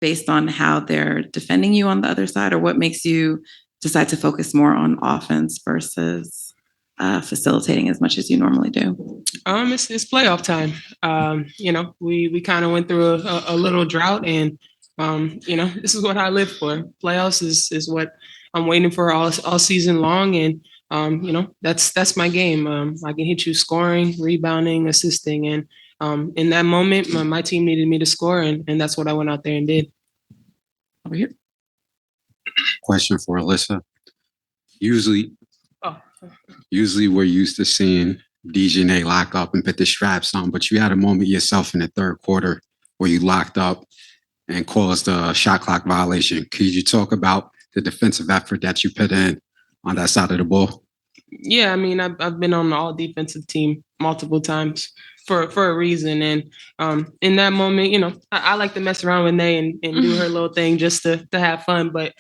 based on how they're defending you on the other side, or what makes you decide to focus more on offense versus facilitating as much as you normally do? It's playoff time. We kind of went through a little drought, and this is what I live for. Playoffs is what I'm waiting for all season long, and that's my game. I can hit you scoring, rebounding, assisting, and in that moment, my team needed me to score, and that's what I went out there and did. Over here. Question for Alyssa. Usually we're used to seeing Dijonai lock up and put the straps on, but you had a moment yourself in the third quarter where you locked up and caused a shot clock violation. Could you talk about the defensive effort that you put in on that side of the ball? Yeah, I mean, I've been on the all defensive team multiple times for a reason. And in that moment, I like to mess around with Nay and do her little thing just to have fun. But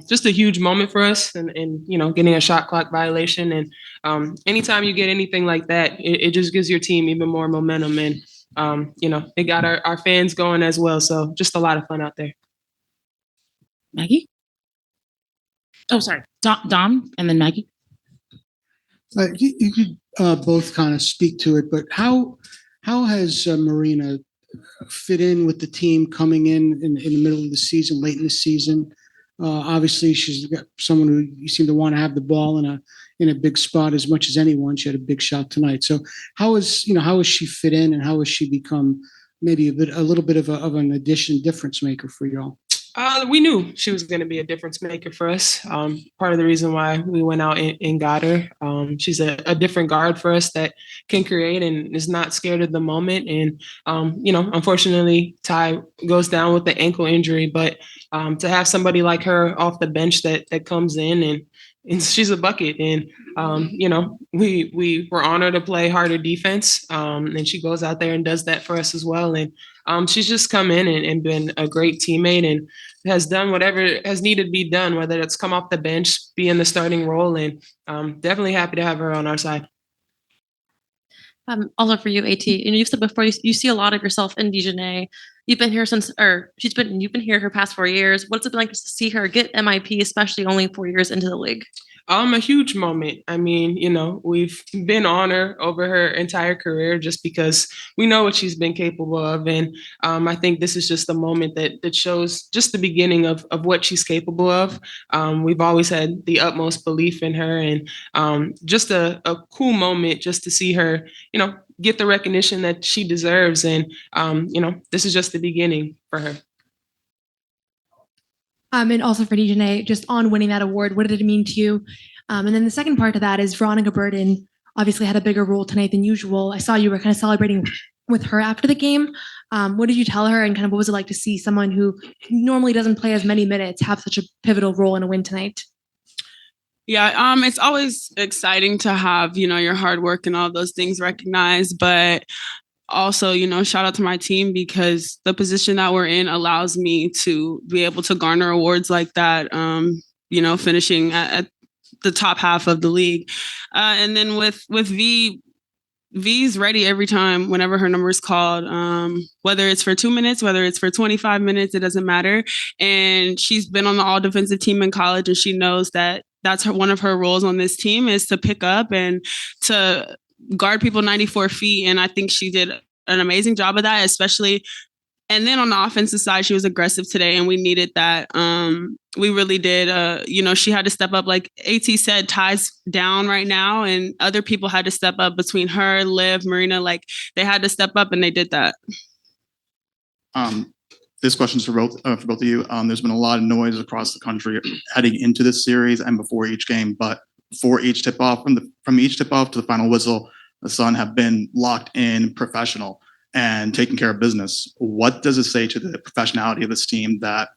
just a huge moment for us and getting a shot clock violation. And anytime you get anything like that, it just gives your team even more momentum. And, it got our fans going as well. So just a lot of fun out there. Maggie? Oh, sorry. Dom and then Maggie. You could both kind of speak to it, but how has Marina fit in with the team coming in the middle of the season, late in the season? Obviously, she's got someone who you seem to want to have the ball in a big spot as much as anyone. She had a big shot tonight. So how has she fit in, and how has she become maybe a little bit of an difference maker for y'all? We knew she was going to be a difference maker for us. Part of the reason why we went out and got her. She's a different guard for us that can create and is not scared of the moment. And, unfortunately, Ty goes down with the ankle injury. But to have somebody like her off the bench that comes in and she's a bucket. And, we were honored to play harder defense. And she goes out there and does that for us as well. And she's just come in and been a great teammate and has done whatever has needed to be done, whether it's come off the bench, be in the starting role, and definitely happy to have her on our side. Also for you, AT, you've said before you see a lot of yourself in Dijonai. You've been here you've been here her past 4 years. What's it been like to see her get MIP, especially only 4 years into the league? A huge moment. I mean, we've been on her over her entire career just because we know what she's been capable of. And I think this is just a moment that shows just the beginning of what she's capable of. We've always had the utmost belief in her, and just a cool moment just to see her, get the recognition that she deserves. And, this is just the beginning for her. And also for Dijonai, just on winning that award, what did it mean to you? And then the second part of that is Veronica Burden obviously had a bigger role tonight than usual. I saw you were kind of celebrating with her after the game. What did you tell her, and kind of what was it like to see someone who normally doesn't play as many minutes have such a pivotal role in a win tonight? Yeah, it's always exciting to have, your hard work and all those things recognized, but also, shout out to my team, because the position that we're in allows me to be able to garner awards like that, finishing at the top half of the league. And then with V's ready every time whenever her number is called, whether it's for 2 minutes, whether it's for 25 minutes, it doesn't matter. And she's been on the all defensive team in college, and she knows that that's one of her roles on this team is to pick up and to guard people 94 feet. And I think she did an amazing job of that, especially. And then on the offensive side, she was aggressive today, and we needed that. We really did. She had to step up. Like AT said, Ty's down right now, and other people had to step up between her, Liv, Marina. Like they had to step up, and they did that. This question's for both of you. There's been a lot of noise across the country heading into this series and before each game, but for each tip off, from each tip off to the final whistle, the Sun have been locked in, professional, and taking care of business. What does it say to the professionality of this team that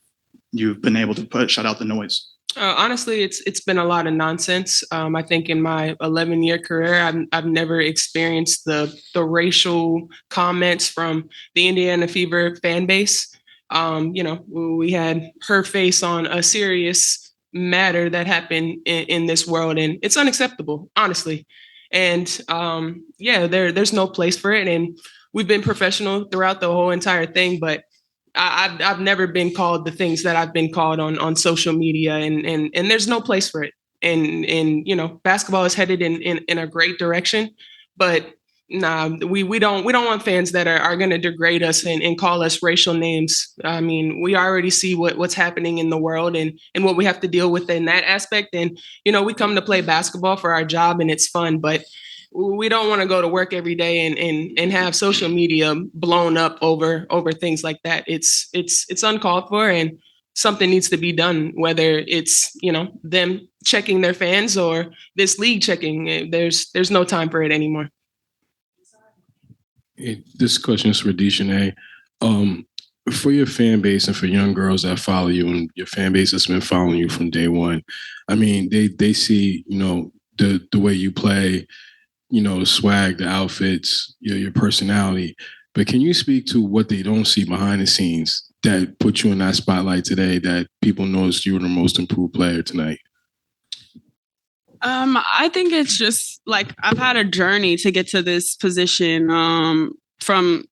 you've been able to shut out the noise? Honestly, it's been a lot of nonsense. I think in my 11-year career, I've never experienced the racial comments from the Indiana Fever fan base. We had her face on a serious matter that happened in this world, and it's unacceptable, honestly. And there's no place for it. And we've been professional throughout the whole entire thing, but I've never been called the things that I've been called on social media, and there's no place for it. And basketball is headed in a great direction, but nah, we don't want fans that are going to degrade us and call us racial names. I mean, we already see what's happening in the world and what we have to deal with in that aspect. And we come to play basketball for our job, and it's fun, but we don't want to go to work every day and have social media blown up over things like that. It's uncalled for, and something needs to be done, whether it's them checking their fans or this league checking. There's no time for it anymore. This question is for Dijonai. For your fan base and for young girls that follow you, and your fan base that's been following you from day one, I mean, they see the way you play, the swag, the outfits, your personality. But can you speak to what they don't see behind the scenes that put you in that spotlight today, that people noticed you were the most improved player tonight? I think it's just like I've had a journey to get to this position, from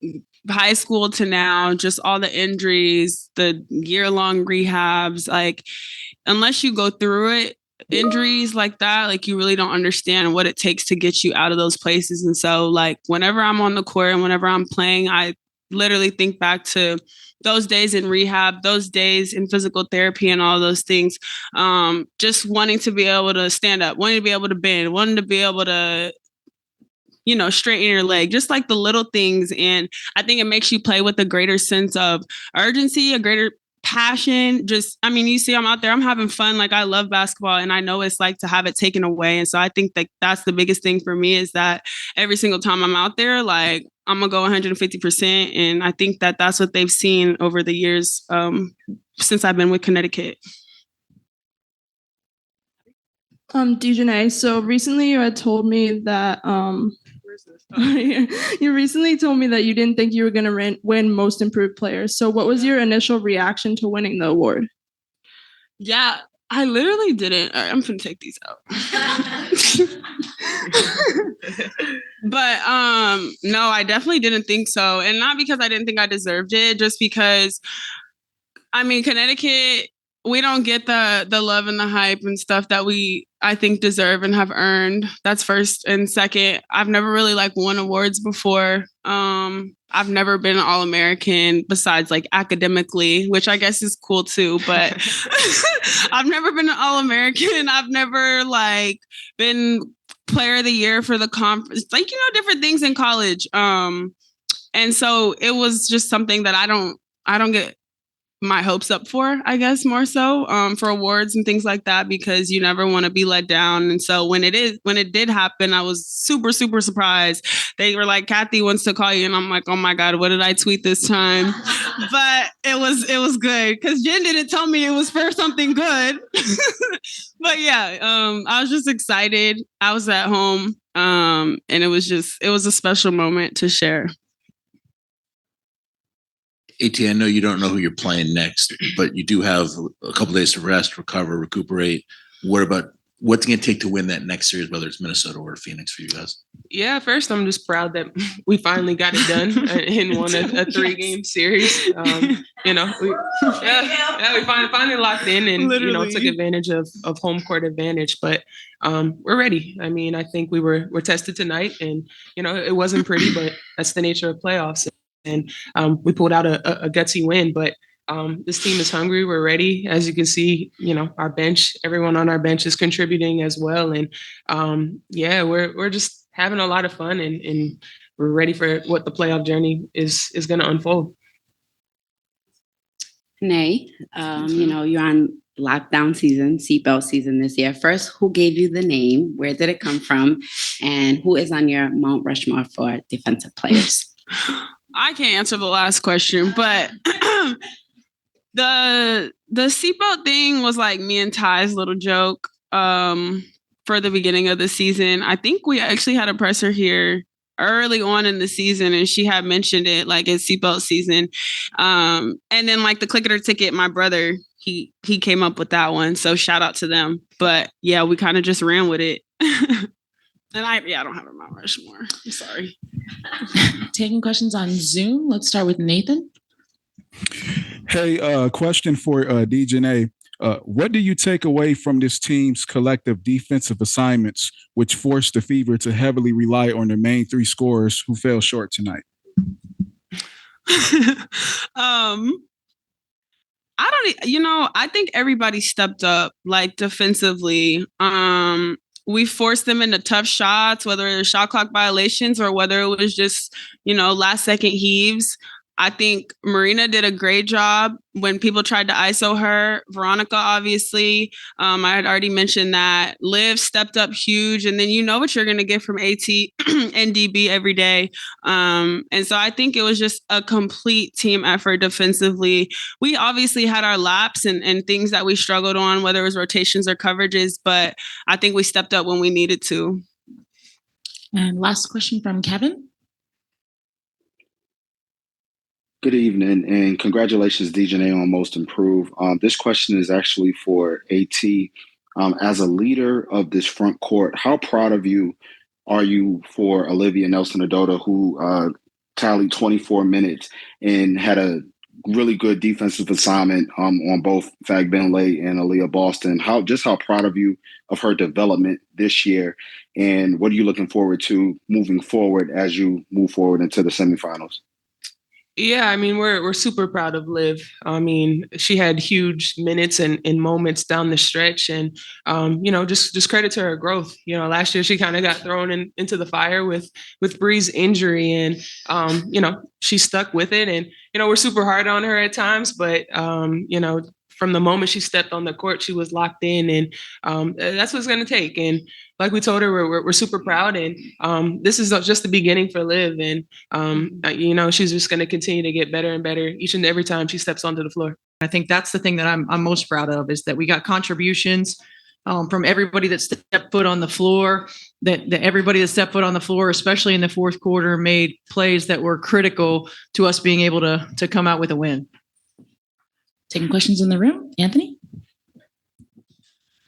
high school to now, just all the injuries, the year-long rehabs. Like, unless you go through it, injuries like that, like, you really don't understand what it takes to get you out of those places. And so, like, whenever I'm on the court and whenever I'm playing, I literally think back to those days in rehab, those days in physical therapy and all those things. Just wanting to be able to stand up, wanting to be able to bend, wanting to be able to, straighten your leg, just like the little things. And I think it makes you play with a greater sense of urgency, a greater passion. You see I'm out there, I'm having fun. Like, I love basketball, and I know it's like to have it taken away. And so I think that that's the biggest thing for me, is that every single time I'm out there, like, I'm gonna go 150%. And I think that that's what they've seen over the years, since I've been with Connecticut. Dijonai, so recently you had told me that you recently told me that you didn't think you were going to win Most Improved Player. So what was your initial reaction to winning the award? Yeah, I literally didn't. All right, I'm gonna take these out. But no, I definitely didn't think so. And not because I didn't think I deserved it, just because, Connecticut, we don't get the love and the hype and stuff that I think deserve and have earned. That's first. And second, I've never really won awards before. I've never been an All-American besides academically, which I guess is cool too, but I've never been an All-American. I've never been player of the year for the conference, different things in college. And so it was just something that I don't get my hopes up for, I guess, more so, for awards and things like that, because you never want to be let down. And so when it did happen, I was super, super surprised. They were like, Kathy wants to call you. And I'm like, oh my God, what did I tweet this time? But it was good, because Jen didn't tell me it was for something good. But yeah, I was just excited. I was at home. And it was a special moment to share. AT, I know you don't know who you're playing next, but you do have a couple days to rest, recover, recuperate. What's it going to take to win that next series, whether it's Minnesota or Phoenix, for you guys? Yeah, first, I'm just proud that we finally got it done and won a 3-game series. We finally locked in and took advantage of home court advantage. But we're ready. I think we're tested tonight, and it wasn't pretty, but that's the nature of playoffs. And we pulled out a gutsy win, but this team is hungry. We're ready. As you can see, our bench, everyone on our bench is contributing as well. And we're just having a lot of fun, and we're ready for what the playoff journey is going to unfold. Nay, you're on lockdown season, seatbelt season this year. First, who gave you the name? Where did it come from? And who is on your Mount Rushmore for defensive players? I can't answer the last question, but the seatbelt thing was me and Ty's little joke for the beginning of the season. I think we actually had a presser here early on in the season, and she had mentioned it it's seatbelt season. And then the click it or ticket, my brother, he came up with that one. So shout out to them. But yeah, we kind of just ran with it. And I don't have a Mount Rushmore. I'm sorry. Taking questions on Zoom. Let's start with Nathan. Hey, question for Dijonai. What do you take away from this team's collective defensive assignments, which forced the Fever to heavily rely on their main three scorers who fell short tonight? I don't, I think everybody stepped up like defensively. We forced them into tough shots, whether it was shot clock violations or whether it was just, last second heaves. I think Marina did a great job when people tried to ISO her. Veronica, obviously, I had already mentioned that. Liv stepped up huge, and then you know what you're going to get from AT and DB every day. And so I think it was just a complete team effort defensively. We obviously had our laps and things that we struggled on, whether it was rotations or coverages, but I think we stepped up when we needed to. And last question from Kevin. Good evening and congratulations, Dijonai, on Most Improved. This question is actually for AT. As a leader of this front court, how proud of you are you for Olivia Nelson-Adota, who tallied 24 minutes and had a really good defensive assignment on both Fag Benlay and Aaliyah Boston? How proud of you of her development this year, and what are you looking forward to moving forward as you move forward into the semifinals? Yeah, I mean, we're super proud of Liv. I mean, she had huge minutes and moments down the stretch, and just credit to her growth. Last year she kind of got thrown into the fire with Bree's injury, and she stuck with it. And we're super hard on her at times, but from the moment she stepped on the court, she was locked in, and that's what it's going to take. And like we told her, we're super proud, and this is just the beginning for Liv, and she's just going to continue to get better and better each and every time she steps onto the floor. I think that's the thing that I'm most proud of, is that we got contributions from everybody that stepped foot on the floor. That everybody that stepped foot on the floor, especially in the fourth quarter, made plays that were critical to us being able to come out with a win. Taking questions in the room, Anthony.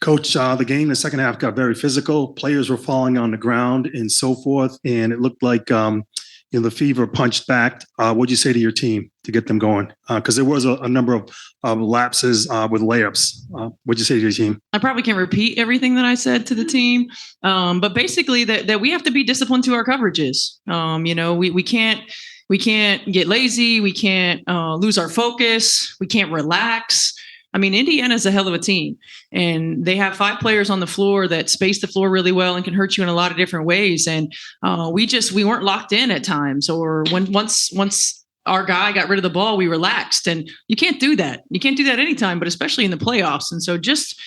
Coach, the game in the second half got very physical. Players were falling on the ground and so forth, and it looked like the Fever punched back. What'd you say to your team to get them going? Because there was a number of lapses with layups. What'd you say to your team? I probably can't repeat everything that I said to the team, but basically that we have to be disciplined to our coverages. We can't get lazy. We can't lose our focus. We can't relax. I mean, Indiana's a hell of a team, and they have 5 players on the floor that space the floor really well and can hurt you in a lot of different ways. And we weren't locked in at times, or once our guy got rid of the ball, we relaxed, and you can't do that. You can't do that anytime, but especially in the playoffs. And so just,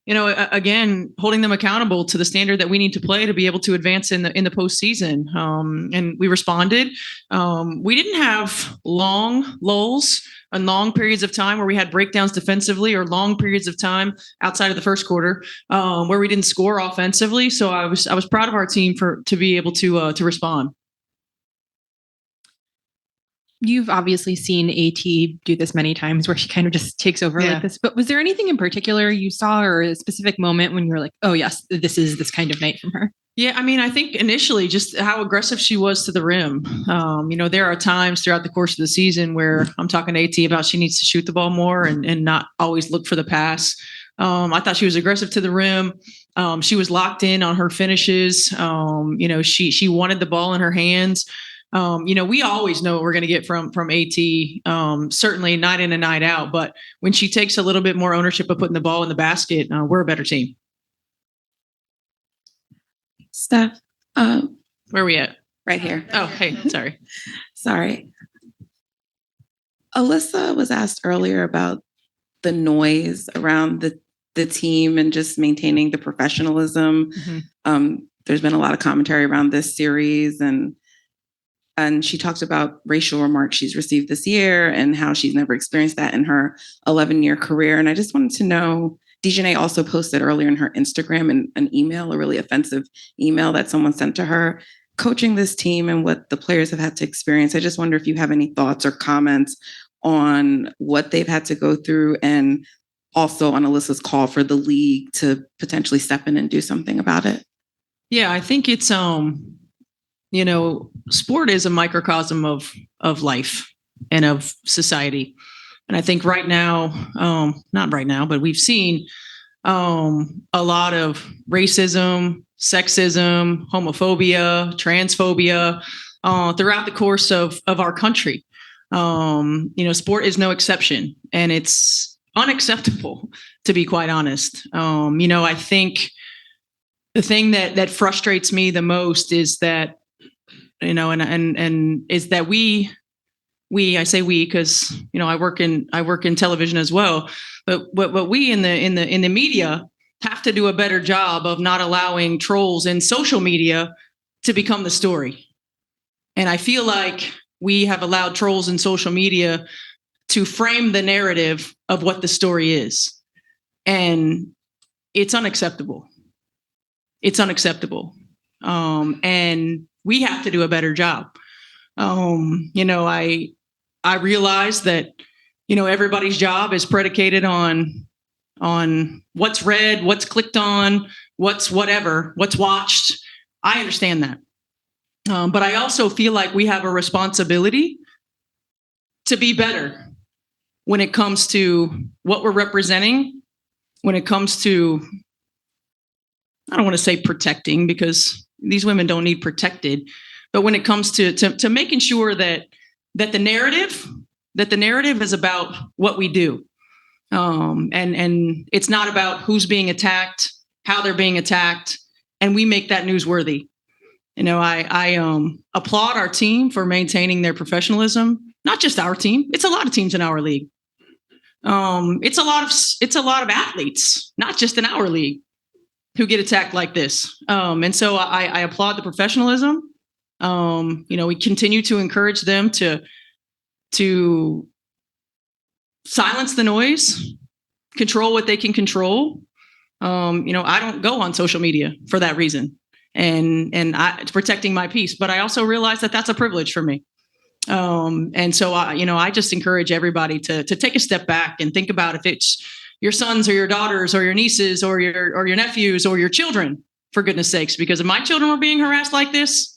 again, holding them accountable to the standard that we need to play to be able to advance in the postseason. And we responded. We didn't have long lulls and long periods of time where we had breakdowns defensively, or long periods of time outside of the first quarter where we didn't score offensively. So I was proud of our team to be able to respond. You've obviously seen AT do this many times, where she kind of just takes over like this. But was there anything in particular you saw, or a specific moment when you were like, oh, yes, this is this kind of night from her? Yeah, I mean, I think initially just how aggressive she was to the rim. There are times throughout the course of the season where I'm talking to AT about she needs to shoot the ball more and not always look for the pass. I thought she was aggressive to the rim. She was locked in on her finishes. She wanted the ball in her hands. We always know what we're going to get from AT, certainly night in and night out. But when she takes a little bit more ownership of putting the ball in the basket, we're a better team. Steph, where are we at? Right here. Oh, hey, sorry. Sorry. Alyssa was asked earlier about the noise around the team and just maintaining the professionalism. Mm-hmm. There's been a lot of commentary around this series, and she talked about racial remarks she's received this year and how she's never experienced that in her 11-year career. And I just wanted to know, Dijonai also posted earlier in her Instagram an email, a really offensive email that someone sent to her, coaching this team and what the players have had to experience. I just wonder if you have any thoughts or comments on what they've had to go through, and also on Alyssa's call for the league to potentially step in and do something about it. Yeah, I think it's, sport is a microcosm of life. and of society. And I think right now, not right now, but we've seen a lot of racism, sexism, homophobia, transphobia throughout the course of our country. Sport is no exception, and it's unacceptable, to be quite honest. I think the thing that frustrates me the most is that, and is that I say we because I work in television as well, but what we in the media have to do a better job of not allowing trolls in social media to become the story. And I feel like we have allowed trolls in social media to frame the narrative of what the story is. And it's unacceptable. It's unacceptable. And we have to do a better job. I realize that, everybody's job is predicated on what's read, what's clicked on, what's whatever, what's watched. I understand that. But I also feel like we have a responsibility to be better when it comes to what we're representing, when it comes to, I don't want to say protecting because these women don't need protected, but when it comes to making sure that the narrative is about what we do. And it's not about who's being attacked, how they're being attacked, and we make that newsworthy. I applaud our team for maintaining their professionalism. Not just our team; it's a lot of teams in our league. It's a lot of athletes, not just in our league, who get attacked like this. And so I applaud the professionalism. We continue to encourage them to silence the noise, control what they can control. I don't go on social media for that reason. And it's protecting my peace, but I also realize that that's a privilege for me. And so I just encourage everybody to take a step back and think about if it's your sons or your daughters or your nieces or your nephews or your children, for goodness sakes, because if my children were being harassed like this,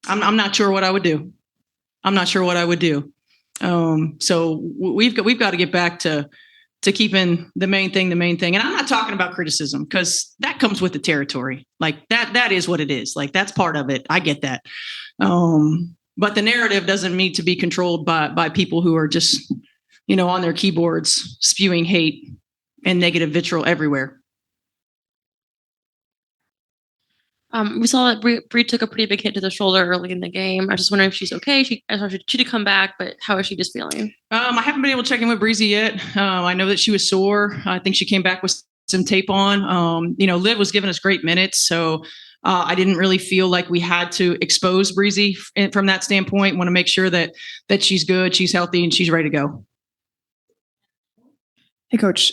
I'm not sure what I would do. I'm not sure what I would do. So we've got to get back to keeping the main thing. And I'm not talking about criticism because that comes with the territory. Like that is what it is. Like that's part of it. I get that. But the narrative doesn't need to be controlled by people who are just, on their keyboards spewing hate and negative vitriol everywhere. We saw that Bree took a pretty big hit to the shoulder early in the game. I was just wondering if she's okay. She did come back, but how is she just feeling? I haven't been able to check in with Breezy yet. I know that she was sore. I think she came back with some tape on. Liv was giving us great minutes, so I didn't really feel like we had to expose Breezy from that standpoint. Want to make sure that she's good, she's healthy, and she's ready to go. Hey, Coach.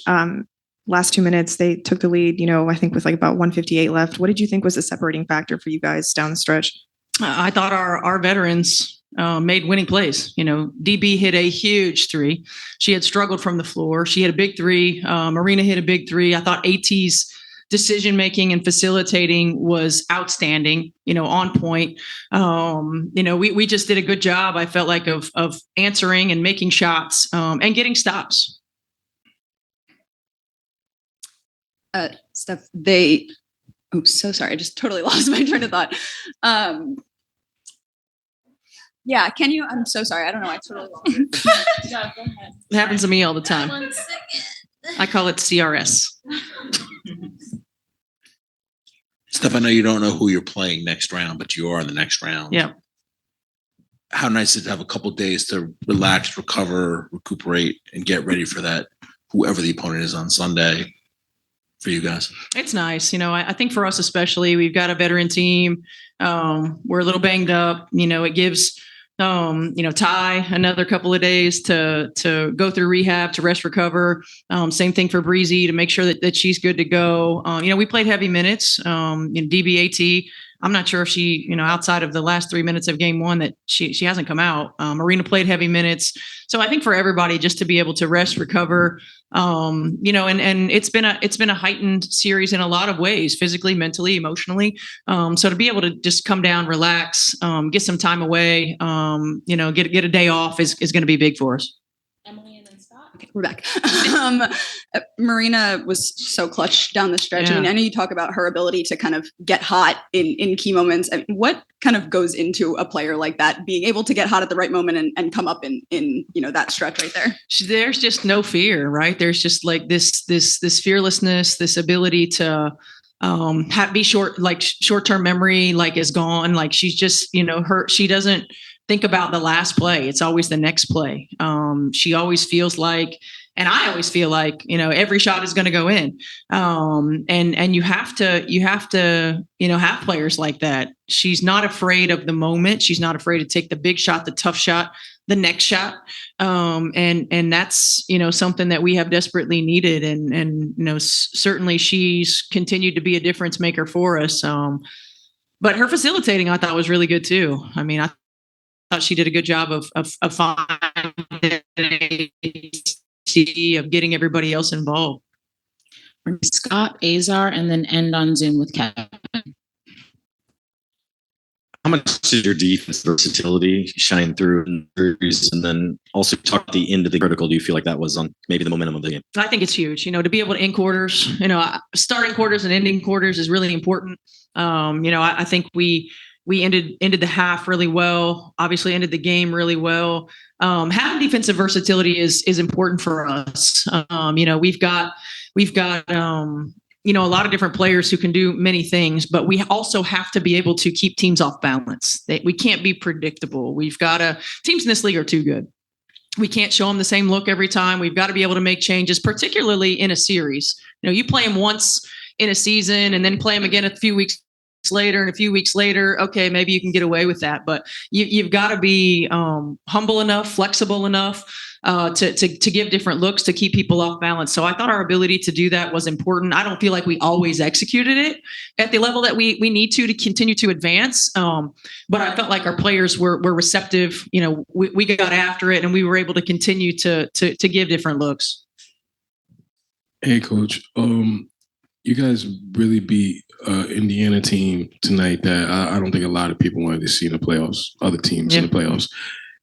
Last 2 minutes, they took the lead, I think with like about 1:58 left. What did you think was the separating factor for you guys down the stretch? I thought our veterans made winning plays. DB hit a huge three. She had struggled from the floor. She hit a big three. Marina hit a big three. I thought AT's decision-making and facilitating was outstanding, on point. We just did a good job, I felt like, of answering and making shots and getting stops. Steph, so sorry. I just totally lost my train of thought. Yeah, I'm so sorry. I don't know. I totally lost it. Yeah, go ahead. It happens to me all the time. 1 second. I call it CRS. Steph, I know you don't know who you're playing next round, but you are in the next round. Yeah. How nice is it to have a couple of days to relax, recover, recuperate, and get ready for that, whoever the opponent is on Sunday? For you guys? It's nice. I think for us especially, we've got a veteran team. We're a little banged up. It gives, Ty another couple of days to go through rehab, to rest, recover. Same thing for Breezy to make sure that she's good to go. We played heavy minutes. DBAT I'm not sure if she, outside of the last 3 minutes of game one, that she hasn't come out. Marina played heavy minutes. So I think for everybody just to be able to rest, recover, and it's been a heightened series in a lot of ways, physically, mentally, emotionally. So to be able to just come down, relax, get some time away, get a day off is going to be big for us. Okay, we're back. Marina was so clutch down the stretch. Yeah. I mean, I know you talk about her ability to kind of get hot in key moments. And what kind of goes into a player like that, being able to get hot at the right moment and come up in that stretch right there? There's just no fear, right? There's just like this fearlessness, this ability to be short-term memory, like is gone. Like she's just, she doesn't think about the last play. It's always the next play. She always feels like, and I always feel like, every shot is going to go in. And you have to, have players like that. She's not afraid of the moment. She's not afraid to take the big shot, the tough shot, the next shot. And that's, something that we have desperately needed. And certainly she's continued to be a difference maker for us. But her facilitating, I thought, was really good too. I mean, I thought she did a good job of finding of getting everybody else involved. Scott, Azar, and then end on Zoom with Kevin. How much did your defense versatility shine through in series? And then also talk at the end of the critical, do you feel like that was on maybe the momentum of the game? I think it's huge, to be able to end quarters, starting quarters and ending quarters is really important. I think we ended the half really well, obviously ended the game really well. Having defensive versatility is important for us. We've got a lot of different players who can do many things, but we also have to be able to keep teams off balance. We can't be predictable. Teams in this league are too good. We can't show them the same look every time. We've got to be able to make changes, particularly in a series. You play them once in a season and then play them again a few weeks later and a few weeks later, okay, maybe you can get away with that. But you've got to be humble enough, flexible enough to give different looks to keep people off balance. So I thought our ability to do that was important. I don't feel like we always executed it at the level that we need to continue to advance. But I felt like our players were receptive. We got after it and we were able to continue to give different looks. Hey, Coach. You guys really beat Indiana team tonight that I don't think a lot of people wanted to see in the playoffs, other teams in the playoffs,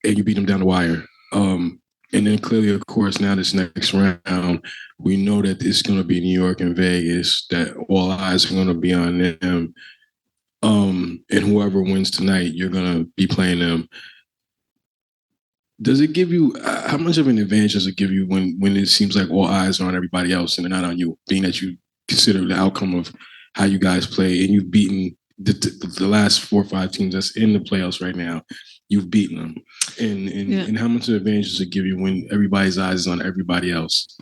and you beat them down the wire. And then clearly, of course, now this next round, we know that it's going to be New York and Vegas, that all eyes are going to be on them. And whoever wins tonight, you're going to be playing them. Does it give you, how much of an advantage does it give you when it seems like all eyes are on everybody else and they're not on you, being that you consider the outcome of how you guys play and you've beaten the last 4 or 5 teams that's in the playoffs right now? You've beaten them. And how much of an advantage does it give you when everybody's eyes is on everybody else?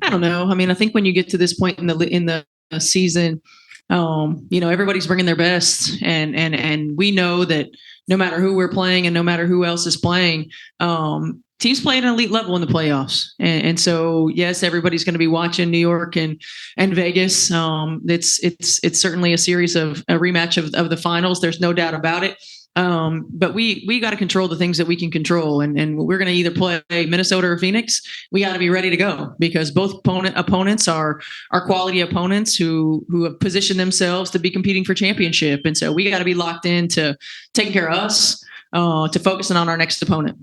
I don't know. I mean, I think when you get to this point in the season, everybody's bringing their best, and we know that no matter who we're playing and no matter who else is playing, teams play at an elite level in the playoffs. And so, yes, everybody's going to be watching New York and Vegas. It's certainly a series of a rematch of the finals. There's no doubt about it. But we got to control the things that we can control. And we're going to either play Minnesota or Phoenix. We got to be ready to go because both opponents are quality opponents who have positioned themselves to be competing for championship. And so we got to be locked in to taking care of us, to focusing on our next opponent.